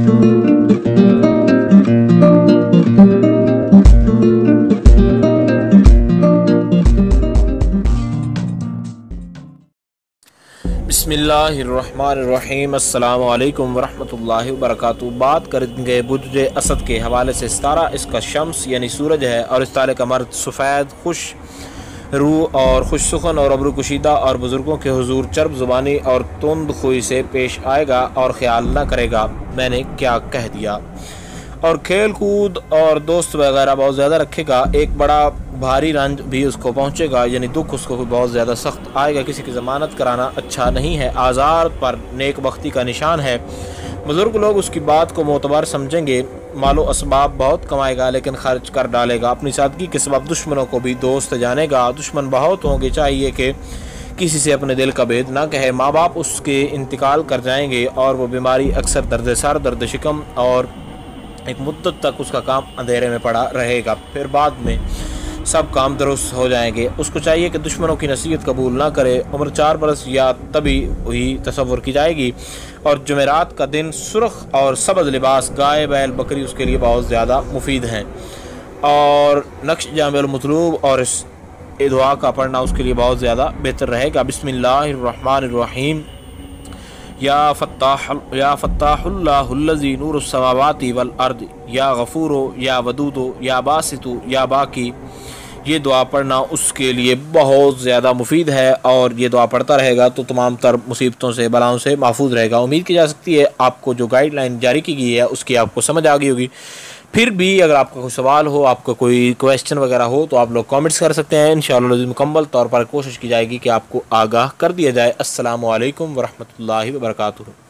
बिस्मिल्लाहिर्रहमानिर्रहीम। अस्सलामु अलैकुम वरहमतुल्लाहि वबरकातुहू। बात करेंगे बुर्ज असद के हवाले से। सितारा इसका शम्स यानी सूरज है और इस तारे का मर्द सफ़ेद खुश रूह और खुश सुखन और अब्रू कुशीदा और बुज़ुर्गों के हुजूर चर्ब ज़ुबानी और तुंद खुई से पेश आएगा और ख्याल न करेगा मैंने क्या कह दिया, और खेल कूद और दोस्त वगैरह बहुत ज़्यादा रखेगा। एक बड़ा भारी रंज भी उसको पहुँचेगा, यानी दुख उसको बहुत ज़्यादा सख्त आएगा। किसी की ज़मानत कराना अच्छा नहीं है, आज़ार पर नेक बख्ती का निशान है। बुज़ुर्ग लोग उसकी बात को मोतबर समझेंगे। मालो असबाब बहुत कमाएगा लेकिन खर्च कर डालेगा। अपनी सादगी के सबब दुश्मनों को भी दोस्त जानेगा। दुश्मन बहुत होंगे, चाहिए कि किसी से अपने दिल का भेद ना कहे। माँ बाप उसके इंतकाल कर जाएंगे और वो बीमारी अक्सर दर्द सर, दर्द शिकम और एक मुद्दत तक उसका काम अंधेरे में पड़ा रहेगा। फिर बाद में सब काम दुरुस्त हो जाएंगे। उसको चाहिए कि दुश्मनों की नसीहत कबूल ना करे। उम्र 4 बरस या तभी हुई तसव्वुर की जाएगी। और जुमेरात का दिन सुर्ख और सबज लिबास, गाय बैल बकरी उसके लिए बहुत ज़्यादा मुफीद हैं। और नक्श जामिल मतलूब और इस दुआ का पढ़ना उसके लिए बहुत ज़्यादा बेहतर रहेगा। बिस्मिल्लाहिर्रहमानिर्रहीम। या फत्ताहुल्लाहुल्लज़ी नूरुस्समावाति वल अर्द या गफूरो या वदूदो या बासितु या बाकी। ये दुआ पढ़ना उसके लिए बहुत ज़्यादा मुफीद है और ये दुआ पढ़ता रहेगा तो तमाम तर मुसीबतों से बलाओं से महफूज रहेगा। उम्मीद की जा सकती है आपको जो गाइडलाइन जारी की गई है उसकी आपको समझ आ गई होगी। फिर भी अगर आपका कोई सवाल हो, आपका कोई क्वेश्चन वगैरह हो तो आप लोग कमेंट्स कर सकते हैं। इंशाअल्लाह मुकम्मल तौर पर कोशिश की जाएगी कि आपको आगाह कर दिया जाए। अस्सलामु अलैकुम वरहमतुल्लाहि वबरकातुहू।